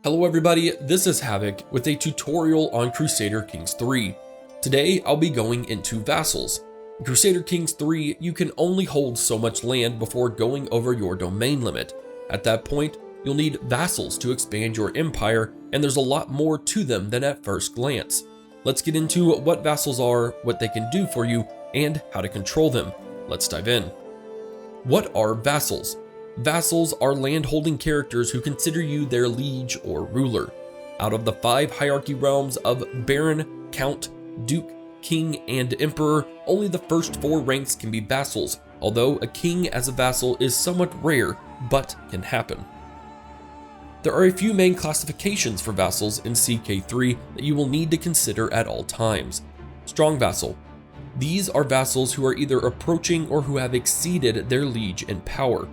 Hello everybody, this is Havoc with a tutorial on Crusader Kings III. Today I'll be going into Vassals. In Crusader Kings III, you can only hold so much land before going over your domain limit. At that point, you'll need vassals to expand your empire, and there's a lot more to them than at first glance. Let's get into what vassals are, what they can do for you, and how to control them. Let's dive in. What are vassals? Vassals are land-holding characters who consider you their liege or ruler. Out of the 5 hierarchy realms of Baron, Count, Duke, King, and Emperor, only the first 4 ranks can be vassals, although a king as a vassal is somewhat rare, but can happen. There are a few main classifications for vassals in CKIII that you will need to consider at all times. Strong vassal. These are vassals who are either approaching or who have exceeded their liege in power.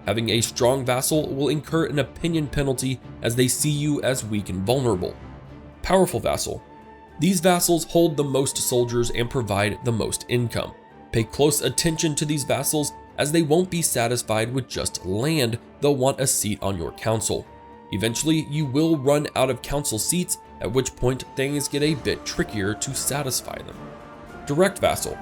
Having a strong vassal will incur an opinion penalty as they see you as weak and vulnerable. Powerful vassal. These vassals hold the most soldiers and provide the most income. Pay close attention to these vassals as they won't be satisfied with just land, they'll want a seat on your council. Eventually, you will run out of council seats, at which point things get a bit trickier to satisfy them. Direct vassal.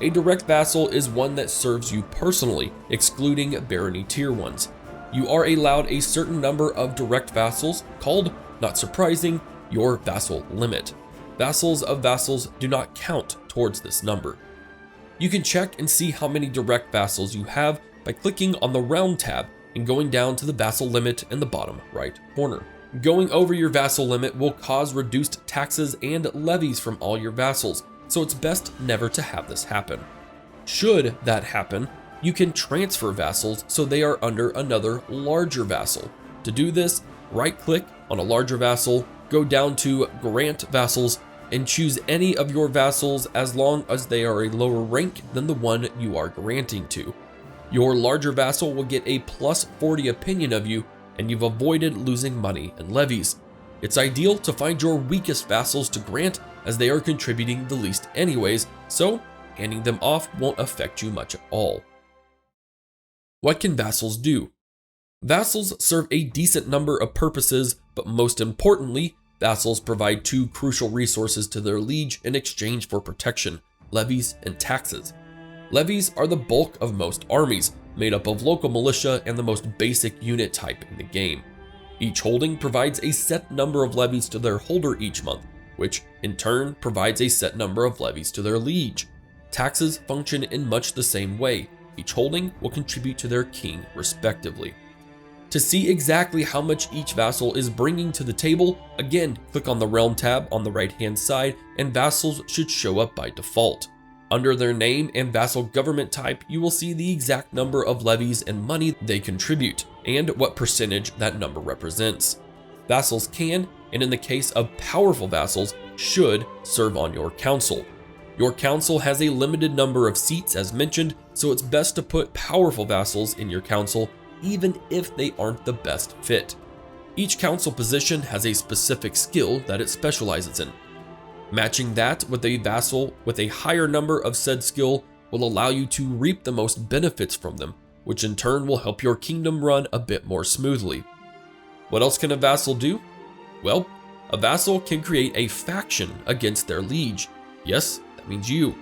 A direct vassal is one that serves you personally, excluding barony tier ones. You are allowed a certain number of direct vassals, called, not surprising, your vassal limit. Vassals of vassals do not count towards this number. You can check and see how many direct vassals you have by clicking on the round tab and going down to the vassal limit in the bottom right corner. Going over your vassal limit will cause reduced taxes and levies from all your vassals, so it's best never to have this happen. Should that happen, you can transfer vassals so they are under another larger vassal. To do this, right-click on a larger vassal, go down to Grant Vassals, and choose any of your vassals as long as they are a lower rank than the one you are granting to. Your larger vassal will get a plus 40 opinion of you, and you've avoided losing money and levies. It's ideal to find your weakest vassals to grant, as they are contributing the least anyways, so handing them off won't affect you much at all. What can vassals do? Vassals serve a decent number of purposes, but most importantly, vassals provide 2 crucial resources to their liege in exchange for protection: levies and taxes. Levies are the bulk of most armies, made up of local militia and the most basic unit type in the game. Each holding provides a set number of levies to their holder each month, which in turn provides a set number of levies to their liege. Taxes function in much the same way. Each holding will contribute to their king respectively. To see exactly how much each vassal is bringing to the table, again, click on the Realm tab on the right-hand side and vassals should show up by default. Under their name and vassal government type, you will see the exact number of levies and money they contribute, and what percentage that number represents. Vassals can, and in the case of powerful vassals, should serve on your council. Your council has a limited number of seats as mentioned, so it's best to put powerful vassals in your council, even if they aren't the best fit. Each council position has a specific skill that it specializes in. Matching that with a vassal with a higher number of said skill will allow you to reap the most benefits from them, which in turn will help your kingdom run a bit more smoothly. What else can a vassal do? Well, a vassal can create a faction against their liege. Yes, that means you.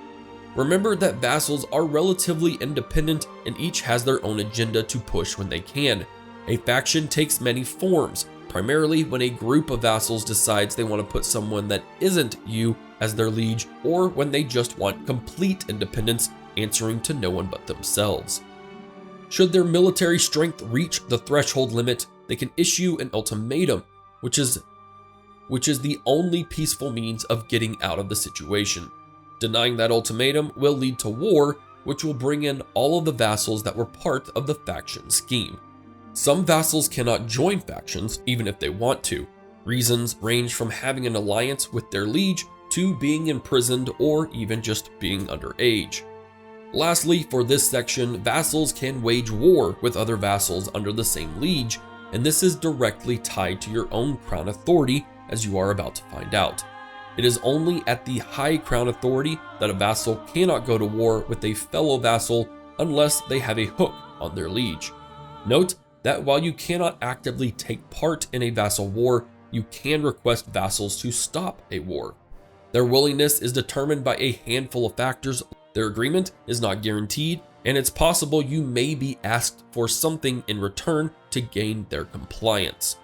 Remember that vassals are relatively independent and each has their own agenda to push when they can. A faction takes many forms, primarily when a group of vassals decides they want to put someone that isn't you as their liege, or when they just want complete independence, answering to no one but themselves. Should their military strength reach the threshold limit, they can issue an ultimatum, which is the only peaceful means of getting out of the situation. Denying that ultimatum will lead to war, which will bring in all of the vassals that were part of the faction scheme. Some vassals cannot join factions even if they want to. Reasons range from having an alliance with their liege to being imprisoned or even just being underage. Lastly, for this section, vassals can wage war with other vassals under the same liege, and this is directly tied to your own crown authority, as you are about to find out. It is only at the high crown authority that a vassal cannot go to war with a fellow vassal unless they have a hook on their liege. Note that while you cannot actively take part in a vassal war, you can request vassals to stop a war. Their willingness is determined by a handful of factors. Their agreement is not guaranteed, and it's possible you may be asked for something in return to gain their compliance.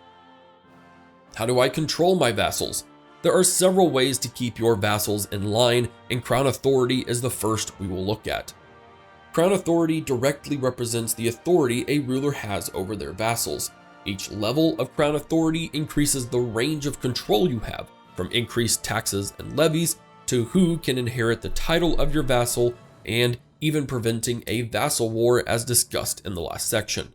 How do I control my vassals? There are several ways to keep your vassals in line, and Crown Authority is the first we will look at. Crown Authority directly represents the authority a ruler has over their vassals. Each level of Crown Authority increases the range of control you have, from increased taxes and levies to who can inherit the title of your vassal, and even preventing a vassal war as discussed in the last section.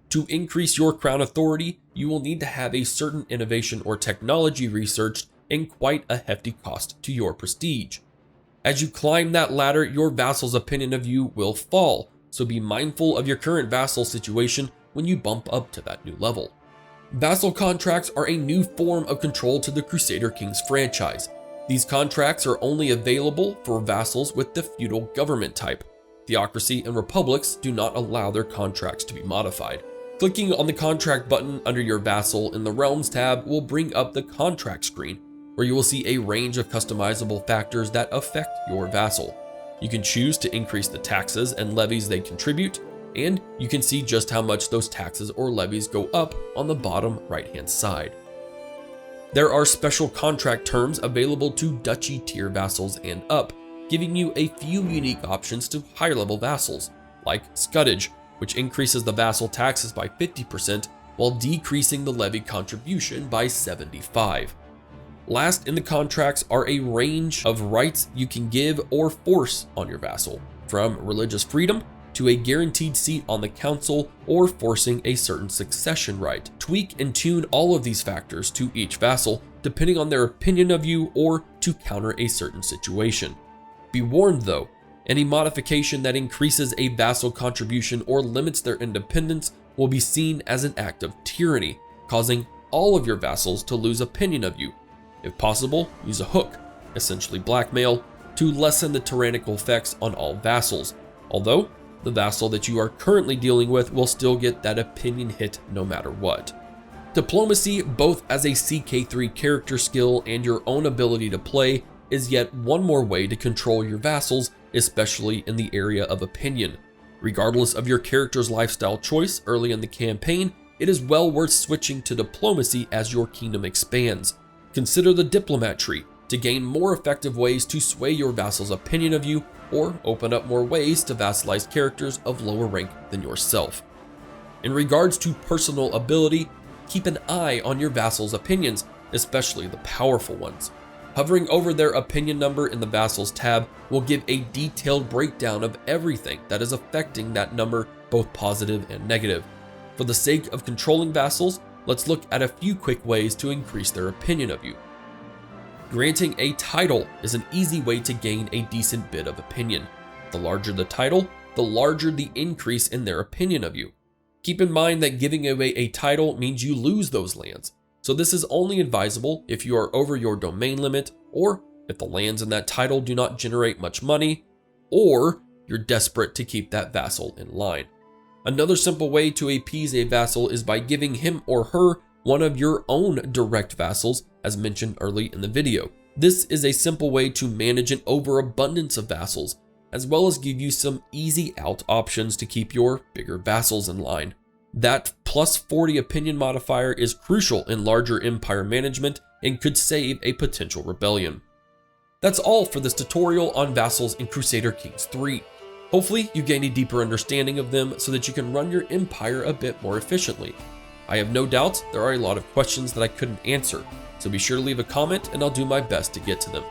To increase your Crown Authority, you will need to have a certain innovation or technology researched and quite a hefty cost to your prestige. As you climb that ladder, your vassal's opinion of you will fall, so be mindful of your current vassal situation when you bump up to that new level. Vassal contracts are a new form of control to the Crusader Kings franchise. These contracts are only available for vassals with the feudal government type. Theocracy and republics do not allow their contracts to be modified. Clicking on the contract button under your vassal in the Realms tab will bring up the contract screen, where you will see a range of customizable factors that affect your vassal. You can choose to increase the taxes and levies they contribute, and you can see just how much those taxes or levies go up on the bottom right-hand side. There are special contract terms available to duchy tier vassals and up, giving you a few unique options to higher level vassals, like scutage, which increases the vassal taxes by 50% while decreasing the levy contribution by 75%. Last in the contracts are a range of rights you can give or force on your vassal, from religious freedom to a guaranteed seat on the council or forcing a certain succession right. Tweak and tune all of these factors to each vassal depending on their opinion of you or to counter a certain situation. Be warned though, any modification that increases a vassal contribution or limits their independence will be seen as an act of tyranny, causing all of your vassals to lose opinion of you. If possible, use a hook, essentially blackmail, to lessen the tyrannical effects on all vassals, although the vassal that you are currently dealing with will still get that opinion hit no matter what. Diplomacy, both as a CK3 character skill and your own ability to play, is yet one more way to control your vassals, especially in the area of opinion. Regardless of your character's lifestyle choice early in the campaign, it is well worth switching to diplomacy as your kingdom expands. Consider the diplomat tree to gain more effective ways to sway your vassal's opinion of you or open up more ways to vassalize characters of lower rank than yourself. In regards to personal ability, keep an eye on your vassal's opinions, especially the powerful ones. Hovering over their opinion number in the Vassals tab will give a detailed breakdown of everything that is affecting that number, both positive and negative. For the sake of controlling vassals, let's look at a few quick ways to increase their opinion of you. Granting a title is an easy way to gain a decent bit of opinion. The larger the title, the larger the increase in their opinion of you. Keep in mind that giving away a title means you lose those lands. So this is only advisable if you are over your domain limit, or if the lands in that title do not generate much money, or you're desperate to keep that vassal in line. Another simple way to appease a vassal is by giving him or her one of your own direct vassals, as mentioned early in the video. This is a simple way to manage an overabundance of vassals, as well as give you some easy out options to keep your bigger vassals in line. That plus 40 opinion modifier is crucial in larger empire management and could save a potential rebellion. That's all for this tutorial on vassals in Crusader Kings III. Hopefully you gain a deeper understanding of them so that you can run your empire a bit more efficiently. I have no doubt there are a lot of questions that I couldn't answer, so be sure to leave a comment and I'll do my best to get to them.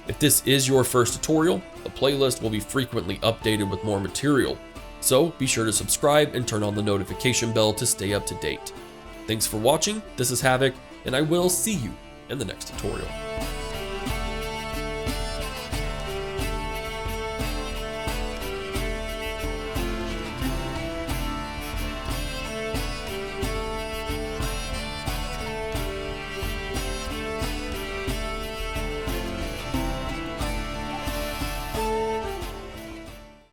If this is your first tutorial, the playlist will be frequently updated with more material. So be sure to subscribe and turn on the notification bell to stay up to date. Thanks for watching, this is Havoc, and I will see you in the next tutorial.